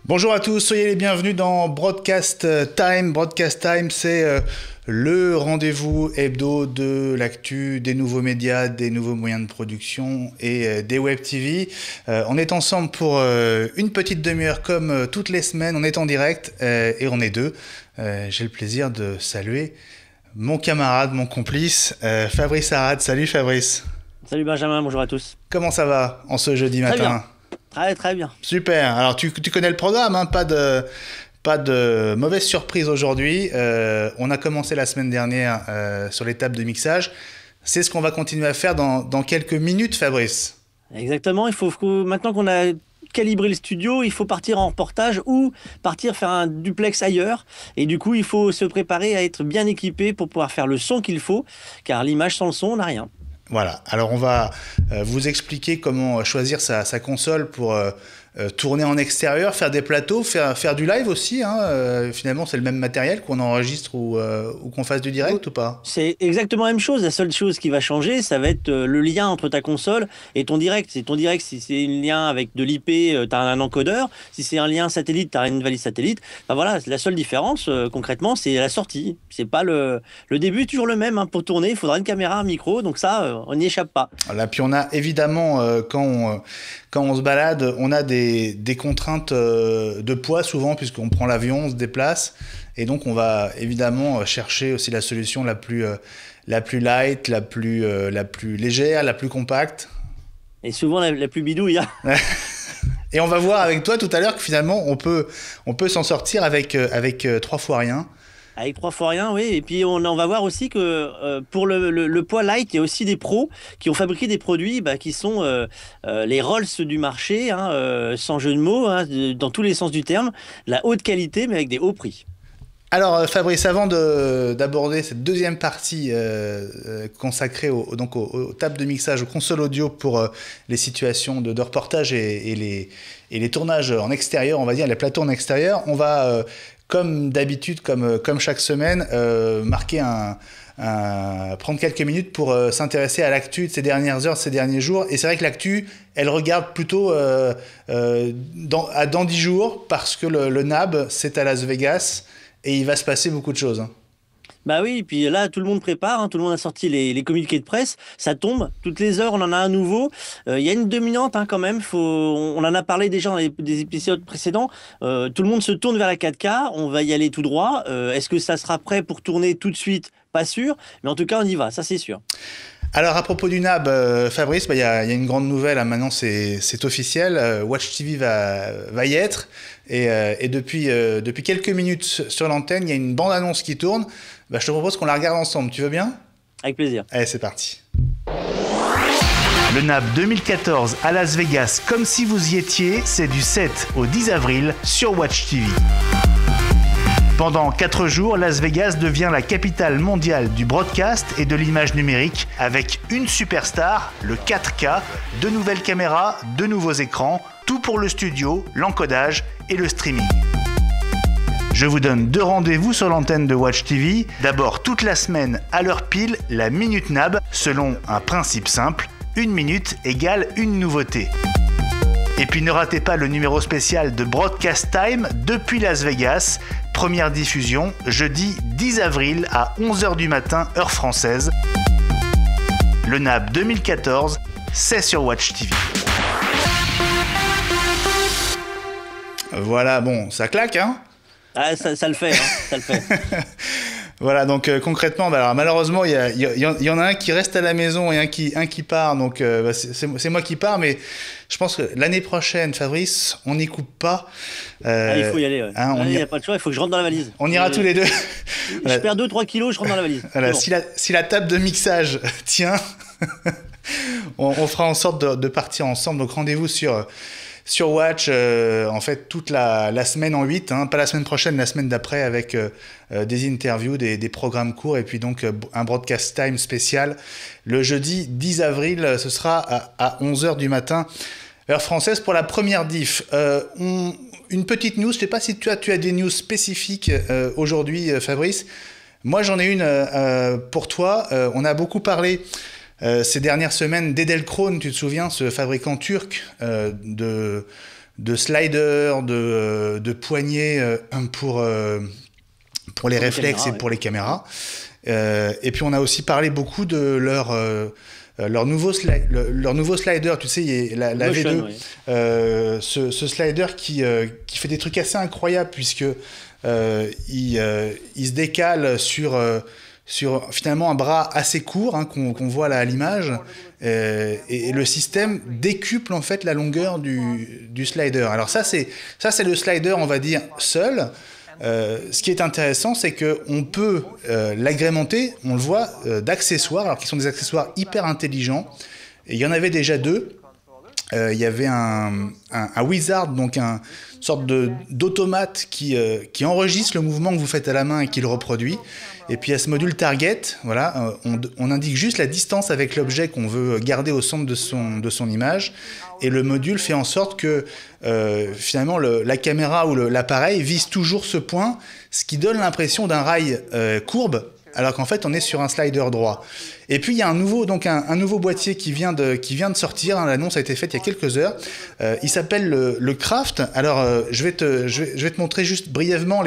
Bonjour à tous, soyez les bienvenus dans Broadcast Time. Broadcast Time, c'est le rendez-vous hebdo de l'actu, des nouveaux médias, des nouveaux moyens de production et des web TV. On est ensemble pour une petite demi-heure comme toutes les semaines. On est en direct et on est deux. J'ai le plaisir de saluer mon camarade, mon complice, Fabrice Arad. Salut Fabrice. Salut Benjamin, bonjour à tous. Comment ça va en ce jeudi matin ? Bien. Très bien. Super. Alors tu connais le programme, hein, pas de mauvaise surprise aujourd'hui. On a commencé la semaine dernière sur l'étape de mixage. C'est ce qu'on va continuer à faire dans quelques minutes, Fabrice. Exactement. Maintenant qu'on a calibré le studio, il faut partir en reportage ou partir faire un duplex ailleurs. Et du coup, il faut se préparer à être bien équipé pour pouvoir faire le son qu'il faut, car l'image sans le son, on n'a rien. Voilà, alors on va vous expliquer comment choisir sa console pour tourner en extérieur, faire des plateaux, faire du live aussi. Finalement, c'est le même matériel qu'on enregistre ou qu'on fasse du direct ou pas ? C'est exactement la même chose. La seule chose qui va changer, ça va être le lien entre ta console et ton direct. Si ton direct, si c'est un lien avec de l'IP, tu as un encodeur. Si c'est un lien satellite, tu as une valise satellite. Enfin, voilà, la seule différence, concrètement, c'est la sortie. C'est pas le début est toujours le même. Pour tourner, il faudra une caméra, un micro. Donc ça, on n'y échappe pas. Là, puis on a évidemment, quand on se balade, on a des contraintes de poids souvent, puisqu'on prend l'avion, on se déplace. Et donc, on va évidemment chercher aussi la solution la plus light, la plus légère, la plus compacte. Et souvent, la plus bidouille. Et on va voir avec toi tout à l'heure que finalement, on peut s'en sortir avec 3 fois rien. Avec 3 fois rien, oui. Et puis on va voir aussi que pour le poids light, il y a aussi des pros qui ont fabriqué des produits qui sont les Rolls du marché, sans jeu de mots, dans tous les sens du terme, la haute qualité, mais avec des hauts prix. Alors Fabrice, avant d'aborder cette deuxième partie consacrée aux tables de mixage, aux consoles audio pour les situations de reportage et les tournages en extérieur, on va dire les plateaux en extérieur, on va comme d'habitude, comme chaque semaine, prendre quelques minutes pour s'intéresser à l'actu de ces dernières heures, de ces derniers jours. Et c'est vrai que l'actu, elle regarde plutôt dans 10 jours, parce que le NAB, c'est à Las Vegas, et il va se passer beaucoup de choses. Bah oui, puis là, tout le monde prépare, tout le monde a sorti les communiqués de presse, ça tombe, toutes les heures, on en a un nouveau. Il y a une dominante quand même, on en a parlé déjà dans des épisodes précédents, tout le monde se tourne vers la 4K, on va y aller tout droit. Est-ce que ça sera prêt pour tourner tout de suite ? Pas sûr, mais en tout cas, on y va, ça c'est sûr. Alors à propos du NAB, Fabrice, y a une grande nouvelle, maintenant c'est officiel, Watch TV va y être, et depuis quelques minutes sur l'antenne, il y a une bande-annonce qui tourne. Je te propose qu'on la regarde ensemble, tu veux bien ? Avec plaisir. Allez, c'est parti. Le NAB 2014 à Las Vegas, comme si vous y étiez, c'est du 7 au 10 avril sur Watch TV. Pendant 4 jours, Las Vegas devient la capitale mondiale du broadcast et de l'image numérique avec une superstar, le 4K, de nouvelles caméras, de nouveaux écrans, tout pour le studio, l'encodage et le streaming. Je vous donne 2 rendez-vous sur l'antenne de Watch TV. D'abord, toute la semaine, à l'heure pile, la Minute NAB, selon un principe simple, 1 minute égale une nouveauté. Et puis ne ratez pas le numéro spécial de Broadcast Time depuis Las Vegas. Première diffusion, jeudi 10 avril à 11h du matin, heure française. Le NAB 2014, c'est sur Watch TV. Voilà, bon, ça claque, hein ? Ah, ça le fait, ça le fait. Voilà, donc concrètement, alors, malheureusement, il y en a un qui reste à la maison et un qui part, donc c'est moi qui pars, mais je pense que l'année prochaine, Fabrice, on n'y coupe pas. Il faut y aller, ouais. Il n'y a pas de choix, il faut que je rentre dans la valise. On ira tous les deux. Je perds 2-3 kilos, je rentre dans la valise. Voilà, bon. si la table de mixage tient, on fera en sorte de partir ensemble, donc rendez-vous sur Watch, en fait, toute la semaine en 8, pas la semaine prochaine, la semaine d'après, avec des interviews, des programmes courts, et puis donc un broadcast time spécial. Le jeudi 10 avril, ce sera à 11h du matin, heure française, pour la première diff. Une petite news, je ne sais pas si tu as des news spécifiques aujourd'hui, Fabrice. Moi, j'en ai une pour toi. On a beaucoup parlé ces dernières semaines d'Edelkrone, tu te souviens, ce fabricant turc sliders, de poignées pour les réflexes et pour les caméras. Et puis on a aussi parlé beaucoup de leur nouveau slider, tu sais, la V2, oui. Ce slider qui fait des trucs assez incroyables puisque il se décale sur finalement un bras assez court qu'on voit là à l'image, et le système décuple en fait la longueur du slider. Alors ça c'est le slider, on va dire, seul. Ce qui est intéressant, c'est qu'on peut l'agrémenter, on le voit, d'accessoires, alors qui sont des accessoires hyper intelligents. Et il y en avait déjà deux. Il y avait un Wizard, donc une sorte d'automate qui enregistre le mouvement que vous faites à la main et qui le reproduit. Et puis il y a ce module Target, voilà, on indique juste la distance avec l'objet qu'on veut garder au centre de son image. Et le module fait en sorte que finalement la caméra ou l'appareil vise toujours ce point, ce qui donne l'impression d'un rail courbe, alors qu'en fait on est sur un slider droit. Et puis il y a un nouveau boîtier qui vient de sortir, l'annonce a été faite il y a quelques heures. Il s'appelle le Craft. Alors je vais te montrer juste brièvement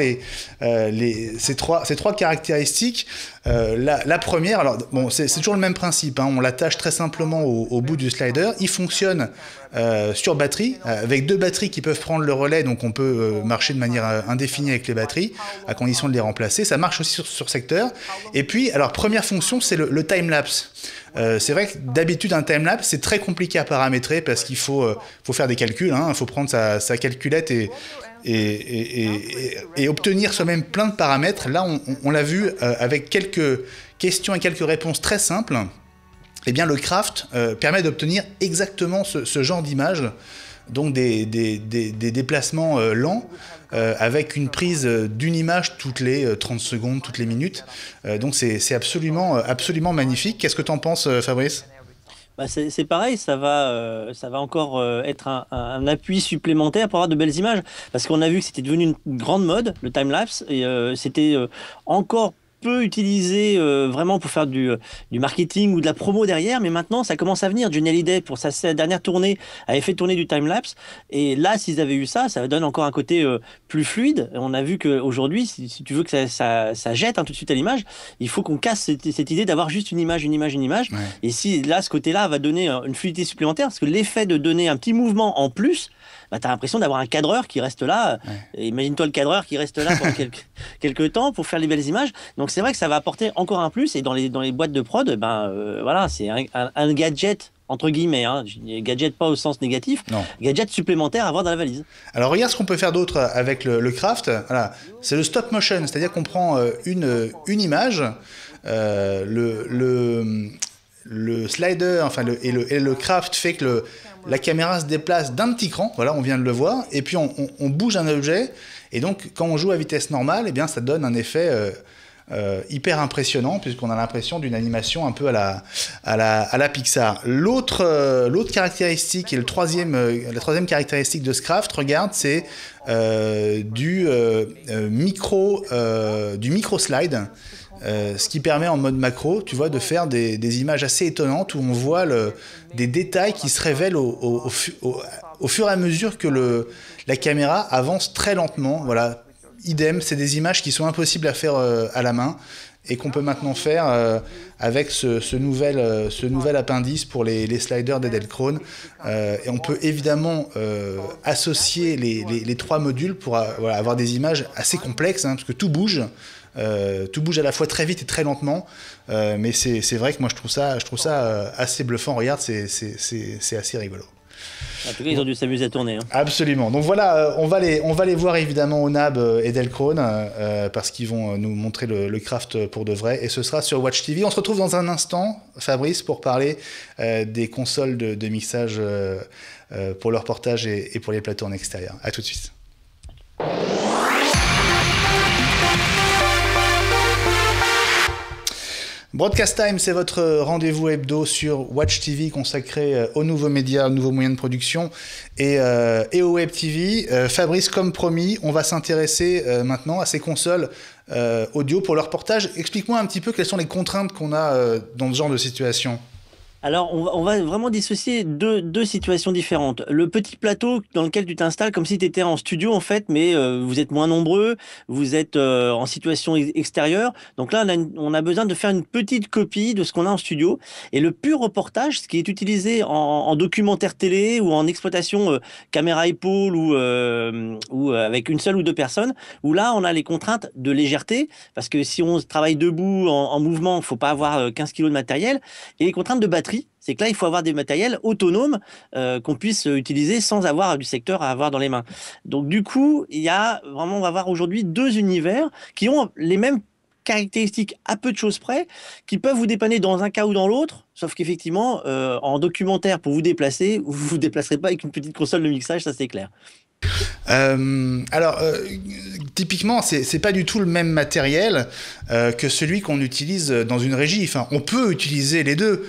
ces trois caractéristiques. La première, alors bon, c'est toujours le même principe, on l'attache très simplement au bout du slider. Il fonctionne sur batterie, avec 2 batteries qui peuvent prendre le relais, donc on peut marcher de manière indéfinie avec les batteries, à condition de les remplacer. Ça marche aussi sur secteur. Et puis, alors première fonction, c'est le time-lapse. C'est vrai que d'habitude un timelapse c'est très compliqué à paramétrer parce qu'il faut faire des calculs, il faut prendre sa calculette et obtenir soi-même plein de paramètres. Là on l'a vu avec quelques questions et quelques réponses très simples. Eh bien le Craft permet d'obtenir exactement ce genre d'image, donc des déplacements lents, avec une prise d'une image toutes les 30 secondes, toutes les minutes. Donc c'est absolument magnifique. Qu'est-ce que tu en penses, Fabrice ? C'est pareil, ça va encore être un appui supplémentaire pour avoir de belles images. Parce qu'on a vu que c'était devenu une grande mode, le time-lapse, et c'était encore peu utilisé vraiment pour faire du marketing ou de la promo derrière, mais maintenant ça commence à venir. Johnny Hallyday, pour sa dernière tournée, avait fait tourner du time-lapse, et là s'ils avaient eu ça donne encore un côté plus fluide. On a vu qu'aujourd'hui, si tu veux que ça jette tout de suite à l'image, il faut qu'on casse cette idée d'avoir juste une image. Ouais. Et si là, ce côté-là va donner une fluidité supplémentaire, parce que l'effet de donner un petit mouvement en plus, tu as l'impression d'avoir un cadreur qui reste là. Ouais. Imagine-toi le cadreur qui reste là pendant quelques temps pour faire les belles images. Donc c'est vrai que ça va apporter encore un plus. Et dans les boîtes de prod, voilà, c'est un gadget entre guillemets, gadget pas au sens négatif, non. Gadget supplémentaire à avoir dans la valise. Alors regarde ce qu'on peut faire d'autre avec le Craft. Voilà. C'est le stop motion, c'est-à-dire qu'on prend une image, le slider, et le Craft fait que la caméra se déplace d'un petit cran, voilà, on vient de le voir, et puis on bouge un objet, et donc quand on joue à vitesse normale, eh bien ça donne un effet hyper impressionnant, puisqu'on a l'impression d'une animation un peu à la Pixar. L'autre caractéristique et la troisième caractéristique de ce Craft, regarde, c'est du micro slide. Ce qui permet en mode macro, tu vois, de faire des images assez étonnantes où on voit des détails qui se révèlent au fur et à mesure que la caméra avance très lentement. Voilà, idem, c'est des images qui sont impossibles à faire à la main et qu'on peut maintenant faire avec ce nouvel appendice pour les sliders d'Edelkrone. Et on peut évidemment associer les 3 modules pour avoir des images assez complexes, parce que tout bouge. Tout bouge à la fois très vite et très lentement, mais c'est vrai que moi je trouve ça assez bluffant. Regarde, c'est assez rigolo. En tout cas, ils ont dû s'amuser à tourner. Absolument. Donc voilà, on va les voir évidemment au NAB Edelkrone, parce qu'ils vont nous montrer le Craft pour de vrai, et ce sera sur Watch TV. On se retrouve dans un instant, Fabrice, pour parler des consoles de mixage pour le reportage et pour les plateaux en extérieur. À tout de suite. Broadcast Time, c'est votre rendez-vous hebdo sur Watch TV consacré aux nouveaux médias, aux nouveaux moyens de production et au Web TV. Fabrice, comme promis, on va s'intéresser maintenant à ces consoles audio pour le reportage. Explique-moi un petit peu quelles sont les contraintes qu'on a dans ce genre de situation. Alors, on va vraiment dissocier deux situations différentes. Le petit plateau dans lequel tu t'installes comme si tu étais en studio, en fait, mais vous êtes moins nombreux, vous êtes en situation extérieure. Donc là, on a besoin de faire une petite copie de ce qu'on a en studio. Et le pur reportage, ce qui est utilisé en documentaire télé ou en exploitation caméra épaule ou avec une seule ou deux personnes, où là, on a les contraintes de légèreté, parce que si on travaille debout, en mouvement, il faut pas avoir 15 kilos de matériel, et les contraintes de batterie. C'est que là, il faut avoir des matériels autonomes qu'on puisse utiliser sans avoir du secteur à avoir dans les mains. Donc, du coup, on va avoir aujourd'hui deux univers qui ont les mêmes caractéristiques à peu de choses près, qui peuvent vous dépanner dans un cas ou dans l'autre, sauf qu'effectivement, en documentaire, pour vous déplacer, vous vous déplacerez pas avec une petite console de mixage, ça c'est clair. Alors, typiquement, c'est pas du tout le même matériel que celui qu'on utilise dans une régie. Enfin, on peut utiliser les deux.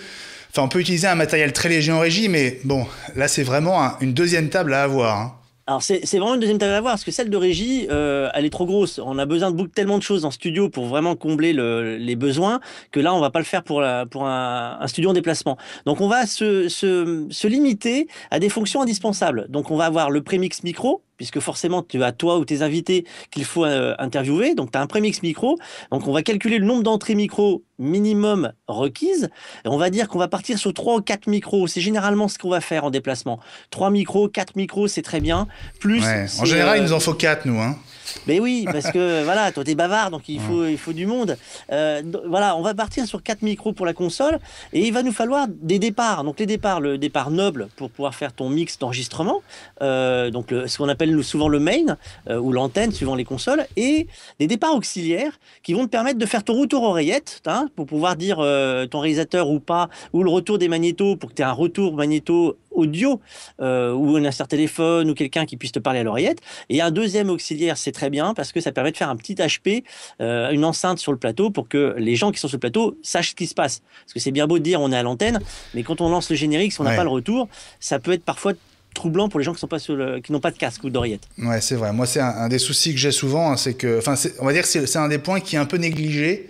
Enfin, on peut utiliser un matériel très léger en régie, mais bon, là, c'est vraiment une deuxième table à avoir, hein. Alors c'est vraiment une deuxième table à voir, parce que celle de régie, elle est trop grosse. On a besoin de tellement de choses en studio pour vraiment combler les besoins, que là, on va pas le faire pour un studio en déplacement. Donc on va se limiter à des fonctions indispensables. Donc on va avoir le prémix micro, puisque forcément, tu as toi ou tes invités qu'il faut interviewer. Donc, tu as un prémix micro. Donc, on va calculer le nombre d'entrées micro minimum requises. Et on va dire qu'on va partir sur 3 ou 4 micros. C'est généralement ce qu'on va faire en déplacement. 3 micros, 4 micros, c'est très bien. Plus, ouais. En général, il nous en faut 4, nous, hein. Mais oui, parce que voilà, toi t'es bavard, donc il faut du monde. Voilà, on va partir sur 4 micros pour la console et il va nous falloir des départs. Donc les départs, le départ noble pour pouvoir faire ton mix d'enregistrement, donc ce qu'on appelle souvent le main ou l'antenne suivant les consoles, et des départs auxiliaires qui vont te permettre de faire ton retour oreillette, hein, pour pouvoir dire ton réalisateur ou pas, ou le retour des magnétos pour que tu aies un retour magnéto audio ou un insert téléphone ou quelqu'un qui puisse te parler à l'oreillette. Et un deuxième auxiliaire, c'est très bien parce que ça permet de faire un petit HP, une enceinte sur le plateau pour que les gens qui sont sur le plateau sachent ce qui se passe. Parce que c'est bien beau de dire on est à l'antenne, mais quand on lance le générique, si on n'a pas le retour, ça peut être parfois troublant pour les gens qui n'ont pas de casque ou d'oreillette. Ouais, c'est vrai. Moi, c'est un des soucis que j'ai souvent, hein, c'est que, on va dire que c'est un des points qui est un peu négligé.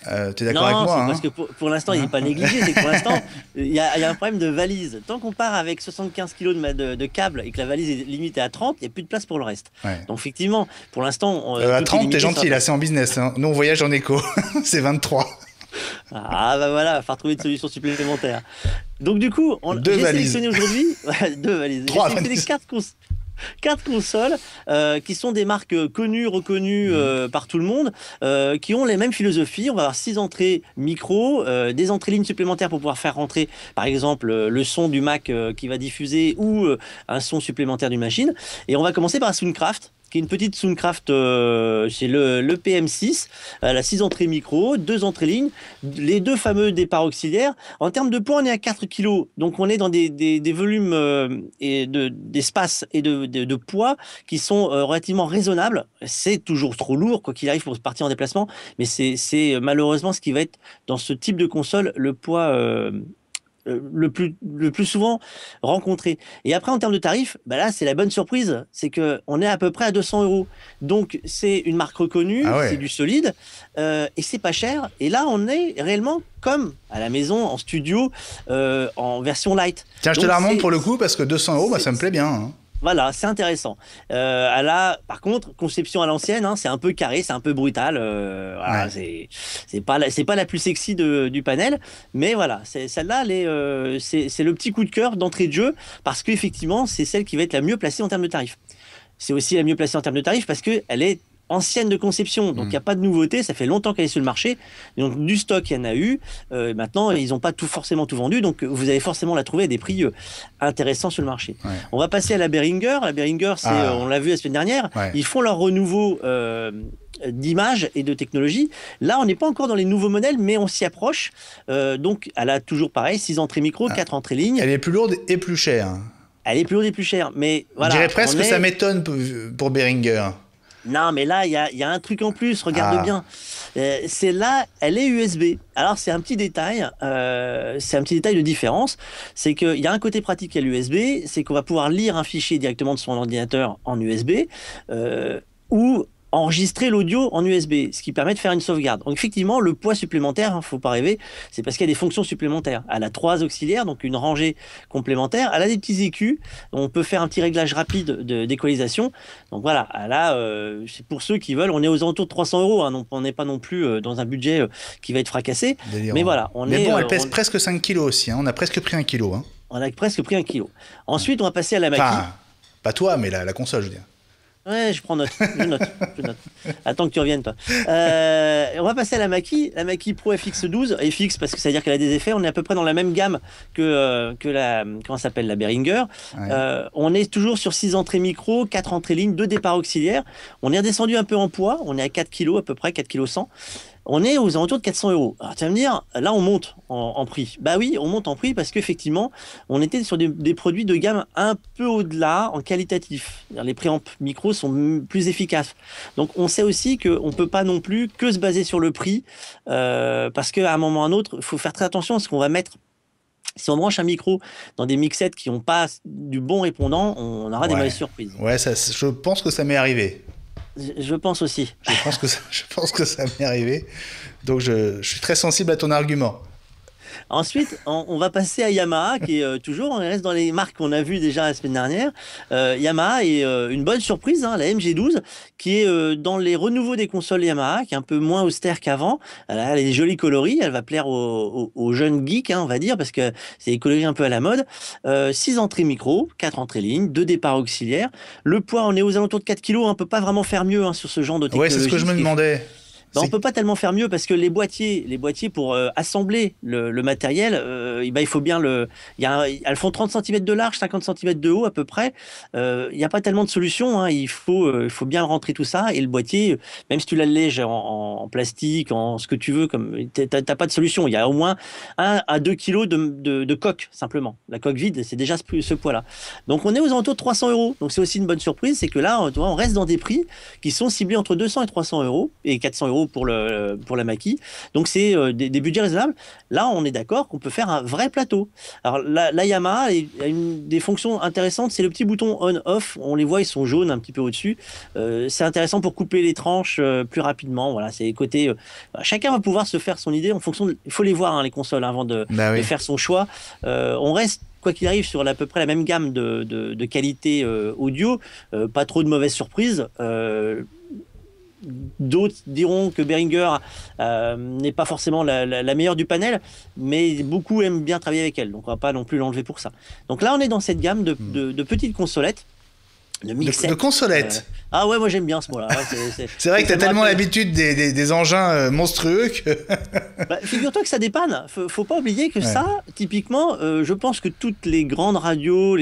Tu es d'accord avec moi, Non, hein? parce que pour l'instant, il n'est pas négligé. C'est que pour l'instant, il y a un problème de valise. Tant qu'on part avec 75 kg de câble et que la valise est limitée à 30, il n'y a plus de place pour le reste. Ouais. Donc, effectivement, pour l'instant... à 30, t'es gentil, là, c'est en business, hein. Nous, on voyage en éco. C'est 23. Ah, bah voilà, il va falloir trouver une solution supplémentaire. Donc, du coup, j'ai sélectionné aujourd'hui... deux valises. J'ai sélectionné 4 consoles qui sont des marques connues, reconnues par tout le monde, qui ont les mêmes philosophies. On va avoir 6 entrées micro, des entrées lignes supplémentaires pour pouvoir faire rentrer, par exemple, le son du Mac qui va diffuser ou un son supplémentaire d'une machine. Et on va commencer par la Soundcraft, qui est une petite Soundcraft, c'est le PM6, elle a 6 entrées micro, 2 entrées lignes, les 2 fameux départs auxiliaires. En termes de poids, on est à 4 kg, donc on est dans des volumes d'espace et de poids qui sont relativement raisonnables. C'est toujours trop lourd, quoi qu'il arrive, pour partir en déplacement, mais c'est malheureusement ce qui va être, dans ce type de console, le poids... le plus souvent rencontré. Et après, en termes de tarifs, bah là, c'est la bonne surprise. C'est qu'on est à peu près à 200 €. Donc, c'est une marque reconnue, c'est du solide, et c'est pas cher. Et là, on est réellement comme à la maison, en studio, en version light. Tiens, je te la remonte pour le coup, parce que 200 €, bah, ça me plaît bien, hein. Voilà, c'est intéressant. Par contre, conception à l'ancienne, hein, c'est un peu carré, c'est un peu brutal. Voilà, c'est pas la plus sexy du panel, mais voilà, celle-là, c'est le petit coup de cœur d'entrée de jeu parce qu'effectivement, c'est celle qui va être la mieux placée en termes de tarifs. C'est aussi la mieux placée en termes de tarifs parce que elle est ancienne de conception, donc il n'y a pas de nouveauté, ça fait longtemps qu'elle est sur le marché, donc du stock il y en a eu, maintenant ils n'ont pas forcément tout vendu, donc vous allez forcément la trouver à des prix intéressants sur le marché. Ouais. On va passer à la Behringer, on l'a vu la semaine dernière, ils font leur renouveau d'image et de technologie. Là, on n'est pas encore dans les nouveaux modèles, mais on s'y approche, donc elle a toujours pareil, 6 entrées micro, 4 entrées lignes. Elle est plus lourde et plus chère. Elle est plus lourde et plus chère, mais voilà. Je dirais presque que ça m'étonne pour Behringer. Non, mais là, il y a un truc en plus, regarde bien. C'est là, elle est USB. Alors, c'est un petit détail, de différence. C'est qu'il y a un côté pratique à l'USB, c'est qu'on va pouvoir lire un fichier directement de son ordinateur en USB, ou enregistrer l'audio en USB, ce qui permet de faire une sauvegarde. Donc effectivement, le poids supplémentaire, faut pas rêver, c'est parce qu'il y a des fonctions supplémentaires. Elle a 3 auxiliaires, donc une rangée complémentaire. Elle a des petits écus, on peut faire un petit réglage rapide d'équalisation. Donc voilà, là, c'est pour ceux qui veulent, on est aux alentours de 300 €, hein, donc on n'est pas non plus dans un budget qui va être fracassé. Délirant. Mais voilà, elle pèse presque 5 kilos aussi, hein. On a presque pris 1 kilo. Hein. On a presque pris 1 kilo. Ensuite, on va passer à la Mackie. Enfin, pas toi, mais la console, je veux dire. Ouais, je prends note. Je note. Attends que tu reviennes, toi. On va passer à la Mackie Pro FX12. FX parce que ça veut dire qu'elle a des effets. On est à peu près dans la même gamme que la, comment ça s'appelle, la Behringer. Ouais. On est toujours sur 6 entrées micro, 4 entrées ligne, 2 départs auxiliaires. On est redescendu un peu en poids. On est à 4 kg à peu près, 4 kg 100. On est aux alentours de 400 €. Alors tu vas me dire, là on monte en prix. Bah oui, on monte en prix parce qu'effectivement, on était sur des produits de gamme un peu au-delà en qualitatif. Les préamps micro sont plus efficaces. Donc on sait aussi qu'on ne peut pas non plus que se baser sur le prix parce qu'à un moment ou à un autre, il faut faire très attention à ce qu'on va mettre. Si on branche un micro dans des mixettes qui n'ont pas du bon répondant, on aura des mauvaises surprises. Ouais, je pense que ça m'est arrivé. Je pense aussi. Je pense que ça m'est arrivé. Donc je suis très sensible à ton argument. Ensuite, on va passer à Yamaha, qui est toujours, on reste dans les marques qu'on a vues déjà la semaine dernière. Yamaha est une bonne surprise, hein, la MG12, qui est dans les renouveaux des consoles Yamaha, qui est un peu moins austère qu'avant. Elle a des jolis coloris, elle va plaire aux jeunes geeks, hein, on va dire, parce que c'est des coloris un peu à la mode. 6 entrées micro, 4 entrées ligne, 2 départs auxiliaires. Le poids, on est aux alentours de 4 kg, on ne peut pas vraiment faire mieux sur ce genre de technologie. Ouais, c'est ce que je me demandais. Ben, on peut pas tellement faire mieux parce que les boîtiers pour assembler le matériel, il faut bien elles font 30 cm de large, 50 cm de haut à peu près. Il n'y a pas tellement de solutions, hein. Il faut bien rentrer tout ça et le boîtier, même si tu l'allèges en plastique, en ce que tu veux, comme t'as pas de solution. Il y a au moins 1 à 2 kg de coque simplement. La coque vide, c'est déjà ce poids-là. Donc on est aux alentours de 300 €. Donc c'est aussi une bonne surprise, c'est que là, on reste dans des prix qui sont ciblés entre 200 et 300 € et 400 € pour la Mackie. Donc c'est des budgets raisonnables. Là, on est d'accord qu'on peut faire un vrai plateau. Alors la Yamaha a des fonctions intéressantes, c'est le petit bouton on/off. On les voit, ils sont jaunes un petit peu au-dessus. C'est intéressant pour couper les tranches plus rapidement. Voilà, c'est les côtés. Chacun va pouvoir se faire son idée en fonction. Il faut les voir, hein, les consoles, avant de faire son choix. On reste, quoi qu'il arrive, sur à peu près la même gamme de qualité audio. Pas trop de mauvaises surprises. D'autres diront que Behringer n'est pas forcément la meilleure du panel, mais beaucoup aiment bien travailler avec elle, donc on va pas non plus l'enlever pour ça. Donc là on est dans cette gamme de petites consolettes, de consolettes. Ah ouais, moi j'aime bien ce mot-là. C'est vrai que tu as tellement l'habitude des engins monstrueux que... Figure-toi que ça dépanne. Faut pas oublier que ça, typiquement, je pense que toutes les grandes radios,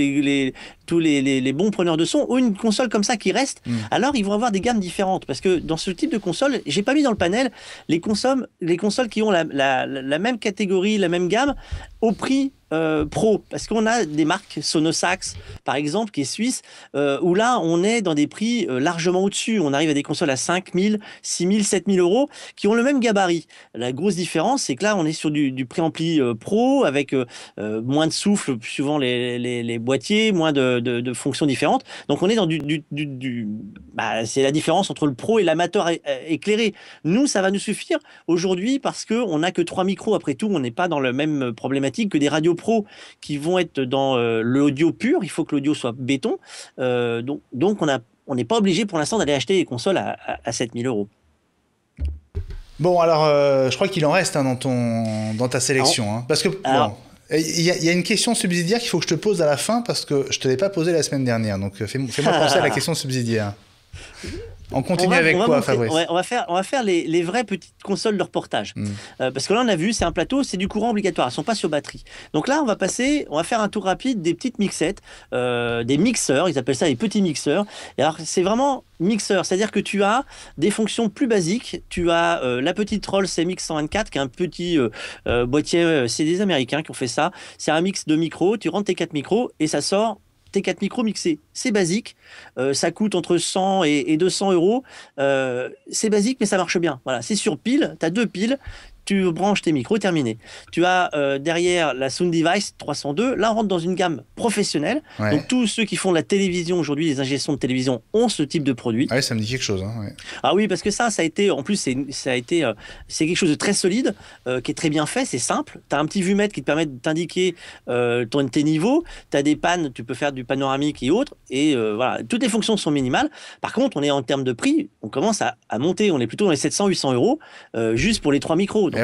tous les bons preneurs de son ont une console comme ça qui reste. Alors ils vont avoir des gammes différentes parce que dans ce type de console, j'ai pas mis dans le panel les consoles qui ont la même catégorie, la même gamme au prix pro, parce qu'on a des marques Sonosax par exemple qui est suisse, où là on est dans des prix largement au-dessus. On arrive à des consoles à 5 000, 6 000, 7 000 € qui ont le même gabarit. La grosse différence, c'est que là on est sur du préampli pro avec moins de souffle suivant les boîtiers, moins de fonctions différentes. Donc on est dans c'est la différence entre le pro et l'amateur éclairé. Nous, ça va nous suffire aujourd'hui parce qu'on n'a que 3 micros. Après tout, on n'est pas dans la même problématique que des radios pro qui vont être dans l'audio pur. Il faut que l'audio soit béton. Donc on n'est pas obligé pour l'instant d'aller acheter des consoles à 7 000 €. Bon, alors, je crois qu'il en reste, hein, dans ta sélection. Hein, parce que, il y a une question subsidiaire qu'il faut que je te pose à la fin parce que je ne te l'ai pas posée la semaine dernière. Donc, fais-moi penser à la question subsidiaire. On continue avec quoi, Fabrice? On va faire les vraies petites consoles de reportage. Parce que là, on a vu, c'est un plateau, c'est du courant obligatoire. Elles ne sont pas sur batterie. Donc là, on va faire un tour rapide des petites mixettes, des mixeurs. Ils appellent ça les petits mixeurs. Et alors, c'est vraiment mixeur. C'est-à-dire que tu as des fonctions plus basiques. Tu as la petite Roll CMX124, qui est un petit boîtier. C'est des Américains qui ont fait ça. C'est un mix de micros. Tu rentres tes 4 micros et ça sort tes 4 micros mixés. C'est basique, ça coûte entre 100 et 200 €. C'est basique, mais ça marche bien. Voilà, c'est sur pile, tu as 2 piles, tu branches tes micros, terminé. Tu as derrière la Sound Device 302. Là, on rentre dans une gamme professionnelle. Ouais. Donc, tous ceux qui font de la télévision aujourd'hui, les ingé sons de télévision, ont ce type de produit. Ah ouais, ça me dit quelque chose. Hein, ouais. Ah oui, parce que ça a été, en plus, c'est quelque chose de très solide, qui est très bien fait, c'est simple. Tu as un petit vumètre qui te permet de t'indiquer tes niveaux. Tu as des pannes, tu peux faire du panoramique et autres. Et voilà, toutes les fonctions sont minimales. Par contre, on est en termes de prix, on commence à monter. On est plutôt dans les 700-800 euros juste pour les 3 micros. Donc,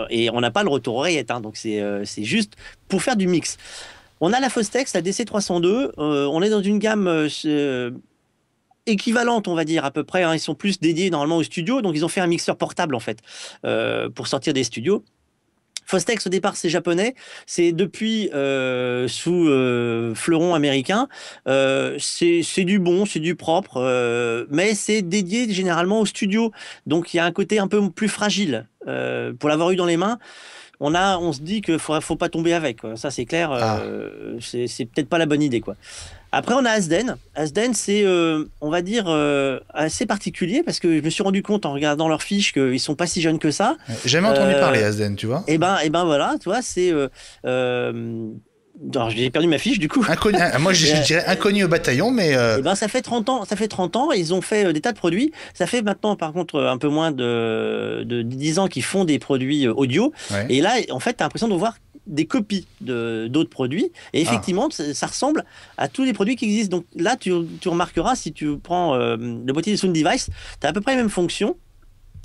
et on n'a pas le retour oreillette. Hein, donc, c'est juste pour faire du mix. On a la Fostex, la DC302. On est dans une gamme équivalente, on va dire, à peu près. Hein. Ils sont plus dédiés normalement au studio. Donc, ils ont fait un mixeur portable, en fait, pour sortir des studios. Fostex, au départ, c'est japonais. C'est depuis sous fleuron américain. C'est du bon, c'est du propre, mais c'est dédié généralement au studio. Donc, il y a un côté un peu plus fragile. Pour l'avoir eu dans les mains, on se dit qu'il faut pas tomber avec. Quoi. Ça, c'est clair. C'est peut-être pas la bonne idée, quoi. Après, on a Azden. Azden, c'est, on va dire, assez particulier parce que je me suis rendu compte en regardant leurs fiches qu'ils sont pas si jeunes que ça. J'ai jamais entendu parler Azden, tu vois. Et ben voilà, tu vois, c'est. J'ai perdu ma fiche du coup. Moi, je dirais inconnu au bataillon, mais. Et ben ça fait 30 ans. Ça fait 30 ans. Ils ont fait des tas de produits. Ça fait maintenant, par contre, un peu moins de 10 ans qu'ils font des produits audio. Ouais. Et là, en fait, t'as l'impression de voir des copies d'autres produits. Et effectivement, ça ressemble à tous les produits qui existent. Donc là, tu remarqueras, si tu prends le boîtier de Sound Device, tu as à peu près les mêmes fonctions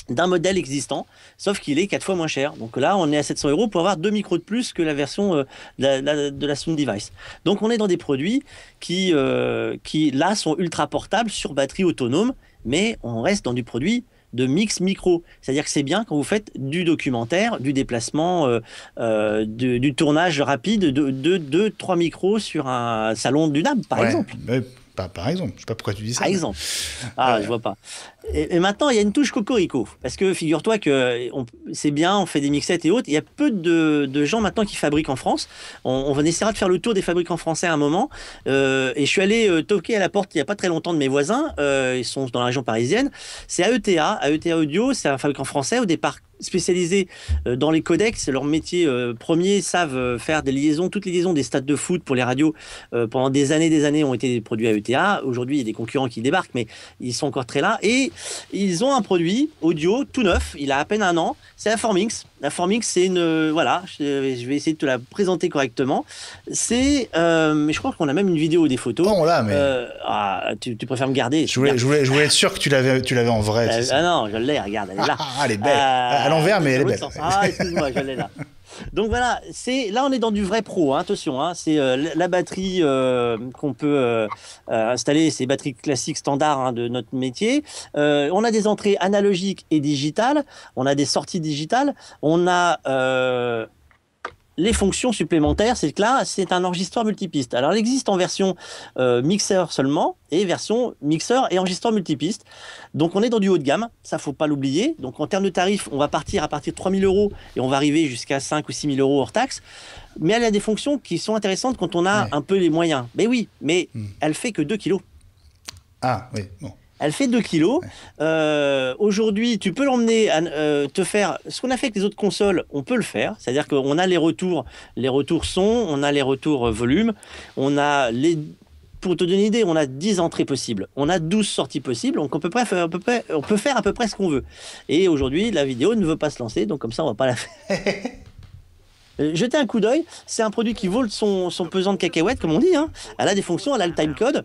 d'un modèle existant, sauf qu'il est 4 fois moins cher. Donc là, on est à 700 € pour avoir 2 micros de plus que la version de la Sound Device. Donc on est dans des produits qui là, sont ultra portables sur batterie autonome, mais on reste dans du produit de mix micro. C'est-à-dire que c'est bien quand vous faites du documentaire, du déplacement, du tournage rapide de 3 micros sur un salon du NAB, par exemple. Par exemple, je sais pas pourquoi tu dis ça. Par exemple. Je vois pas. Et maintenant, il y a une touche cocorico. Parce que figure-toi que c'est bien, on fait des mixettes et autres. Il y a peu de gens maintenant qui fabriquent en France. On essaiera de faire le tour des fabricants français à un moment. Et je suis allé toquer à la porte il y a pas très longtemps de mes voisins. Ils sont dans la région parisienne. C'est AETA. AETA Audio, c'est un fabricant français au départ spécialisés dans les codecs, c'est leur métier premier, savent faire des liaisons, toutes les liaisons des stades de foot pour les radios pendant des années ont été des produits AETA. Aujourd'hui, il y a des concurrents qui débarquent, mais ils sont encore très là. Et ils ont un produit audio tout neuf, il a à peine 1 an, c'est la Formix. La Formix, c'est une... voilà, je vais essayer de te la présenter correctement. C'est... mais je crois qu'on a même une vidéo ou des photos. Oh là, mais... tu préfères me garder. Je voulais être sûr que tu l'avais en vrai. Non, je l'ai, regarde, elle est là. Elle est belle. À l'envers, mais elle est belle. Excuse-moi, je l'ai là. Donc voilà, là on est dans du vrai pro, hein, attention, hein, c'est la batterie qu'on peut installer, c'est batteries classiques standards hein, de notre métier. On a des entrées analogiques et digitales, on a des sorties digitales, on a les fonctions supplémentaires, c'est que là, c'est un enregistreur multipiste. Alors, il existe en version mixeur seulement et version mixeur et enregistreur multipiste. Donc, on est dans du haut de gamme, ça, faut pas l'oublier. Donc, en termes de tarifs, on va partir à partir de 3 000 € et on va arriver jusqu'à 5 ou 6 000 € hors taxe. Mais elle a des fonctions qui sont intéressantes quand on a un peu les moyens. Mais oui, mais elle fait que 2 kilos. Ah, oui, bon. Elle fait 2 kilos. Aujourd'hui, tu peux l'emmener te faire ce qu'on a fait avec les autres consoles. On peut le faire. C'est-à-dire qu'on a les retours son, on a les retours volume, on a les... Pour te donner une idée, on a 10 entrées possibles. On a 12 sorties possibles. Donc, on peut faire à peu près ce qu'on veut. Et aujourd'hui, la vidéo ne veut pas se lancer. Donc, comme ça, on va pas la faire. Jetez un coup d'œil. C'est un produit qui vaut son pesant de cacahuètes, comme on dit. Hein. Elle a des fonctions, elle a le timecode.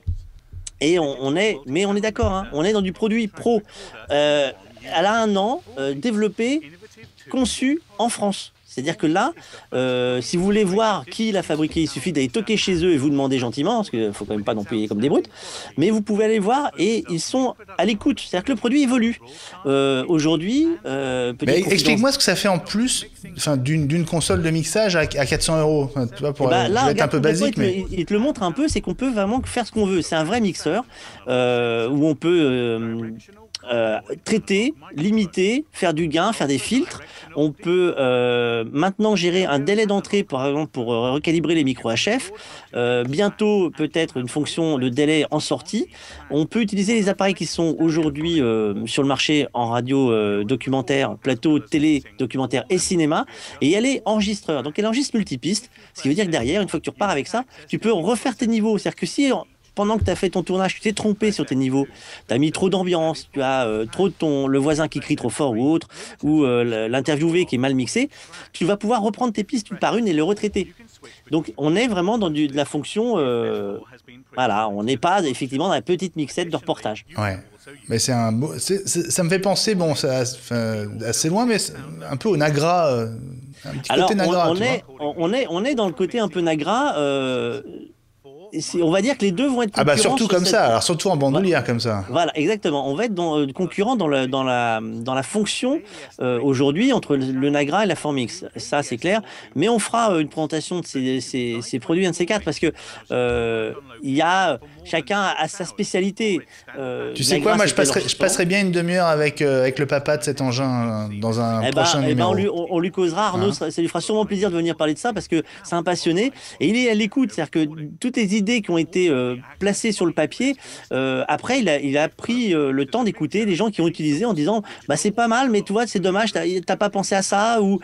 Et on est d'accord, hein, on est dans du produit pro. Elle a 1 an, développé, conçu en France. C'est-à-dire que là, si vous voulez voir qui l'a fabriqué, il suffit d'aller toquer chez eux et vous demander gentiment, parce qu'il ne faut quand même pas non plus comme des brutes, mais vous pouvez aller voir et ils sont à l'écoute. C'est-à-dire que le produit évolue. Aujourd'hui... explique-moi ce que ça fait en plus d'une console de mixage à 400 €. Enfin, tu vois, pour être un peu basique. Il te le montre un peu, c'est qu'on peut vraiment faire ce qu'on veut. C'est un vrai mixeur où on peut... traiter, limiter, faire du gain, faire des filtres. On peut maintenant gérer un délai d'entrée, par exemple, pour recalibrer les micros HF. Bientôt, peut-être une fonction de délai en sortie. On peut utiliser les appareils qui sont aujourd'hui sur le marché en radio documentaire, plateau, télé, documentaire et cinéma, et elle est enregistreur. Donc elle enregistre multipiste, ce qui veut dire que derrière, une fois que tu repars avec ça, tu peux refaire tes niveaux. C'est-à-dire que si pendant que tu as fait ton tournage, tu t'es trompé sur tes niveaux, tu as mis trop d'ambiance, tu as trop de le voisin qui crie trop fort ou autre, ou l'interviewé qui est mal mixé, tu vas pouvoir reprendre tes pistes une par une et le retraiter. Donc on est vraiment dans de la fonction, voilà, on n'est pas effectivement dans la petite mixette de reportage. Ouais. Mais ça me fait penser, bon, assez loin, mais un peu au Nagra, un petit côté Nagra. On est dans le côté un peu Nagra. On va dire que les deux vont être concurrents. Ah bah surtout comme ça, alors surtout en bandoulière comme ça. Voilà, exactement. On va être concurrents dans la fonction aujourd'hui entre le Nagra et la Formix. Ça, c'est clair. Mais on fera une présentation de ces produits, un de ces quatre, parce que il y a chacun a sa spécialité. Tu sais quoi, moi je passerai bien une demi-heure avec le papa de cet engin dans un prochain numéro. On lui causera, Arnaud, ça lui fera sûrement plaisir de venir parler de ça parce que c'est un passionné et il est à l'écoute. C'est-à-dire que toutes les idées qui ont été placées sur le papier, après il a pris le temps d'écouter les gens qui ont utilisé en disant bah c'est pas mal, mais tu vois c'est dommage, t'as pas pensé à ça ou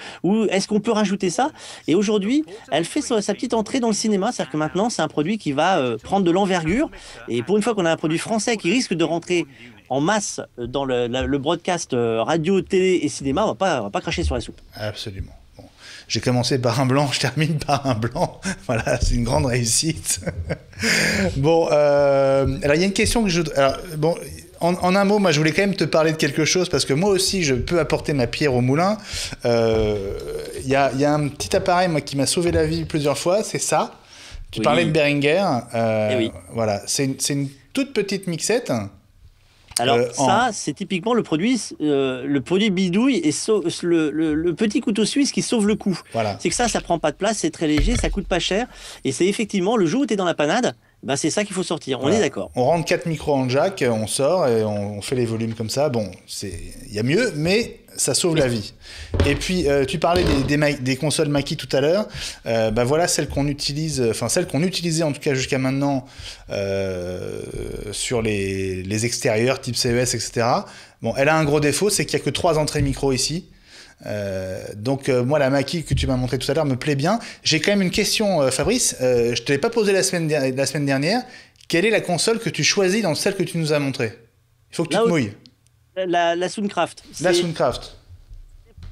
est-ce qu'on peut rajouter ça. Et aujourd'hui, elle fait sa petite entrée dans le cinéma. C'est-à-dire que maintenant c'est un produit qui va prendre de l'envergure. Et pour une fois qu'on a un produit français qui risque de rentrer en masse dans le broadcast radio, télé et cinéma, on va pas cracher sur la soupe. Absolument. Bon. J'ai commencé par un blanc, je termine par un blanc. Voilà, c'est une grande réussite. Bon, alors il y a une question que bon, en un mot, moi je voulais quand même te parler de quelque chose parce que moi aussi je peux apporter ma pierre au moulin. Il y a un petit appareil moi, qui m'a sauvé la vie plusieurs fois, c'est ça. Tu parlais de Behringer, oui. Voilà, c'est une toute petite mixette. Alors c'est typiquement le produit bidouille et le petit couteau suisse qui sauve le coup. Voilà. C'est que ça prend pas de place, c'est très léger, ça coûte pas cher et c'est effectivement le jour où tu es dans la panade, ben c'est ça qu'il faut sortir. On est d'accord. On rentre 4 micros en jack, on sort et on fait les volumes comme ça. Bon, il y a mieux, mais ça sauve la vie. Et puis, tu parlais des consoles Mackie tout à l'heure. Voilà celles qu'on utilise, celles qu'on utilisait en tout cas jusqu'à maintenant sur les extérieurs type CES, etc. Bon, elle a un gros défaut, c'est qu'il n'y a que 3 entrées micro ici. Moi la Mackie que tu m'as montré tout à l'heure me plaît bien. J'ai quand même une question, Fabrice, je te l'ai pas posée la semaine dernière. Quelle est la console que tu choisis dans celle que tu nous as montrée? Il faut que tu te mouilles. La Soundcraft. La Soundcraft.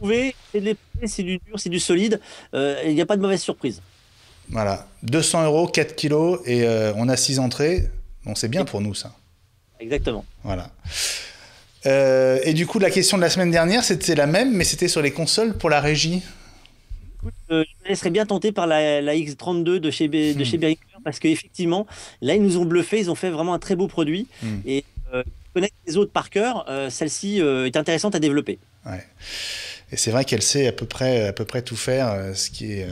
C'est du dur, c'est du solide, il n'y a pas de mauvaise surprise. Voilà, 200 €, 4 kilos et on a 6 entrées, bon c'est bien pour nous ça. Exactement. Voilà. Et du coup, la question de la semaine dernière, c'était la même, mais c'était sur les consoles pour la régie. Écoute, je serais bien tenté par la X32 de chez Behringer, parce qu'effectivement, là, ils nous ont bluffé, ils ont fait vraiment un très beau produit. Et connaître les autres par cœur, celle-ci est intéressante à développer. Ouais. Et c'est vrai qu'elle sait à peu près tout faire, ce qui est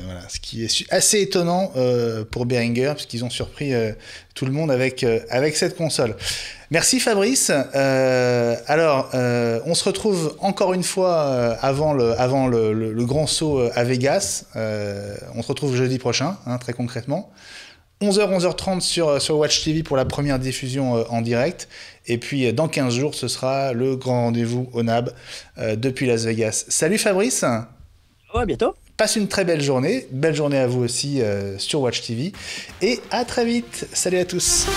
assez étonnant pour Behringer, puisqu'ils ont surpris tout le monde avec cette console. Merci Fabrice. Alors, on se retrouve encore une fois avant le grand saut à Vegas. On se retrouve jeudi prochain, très concrètement. 11h, 11h30 sur Watch TV pour la première diffusion en direct. Et puis, dans 15 jours, ce sera le grand rendez-vous au NAB depuis Las Vegas. Salut Fabrice. À bientôt. Passe une très belle journée. Belle journée à vous aussi sur Watch TV. Et à très vite. Salut à tous.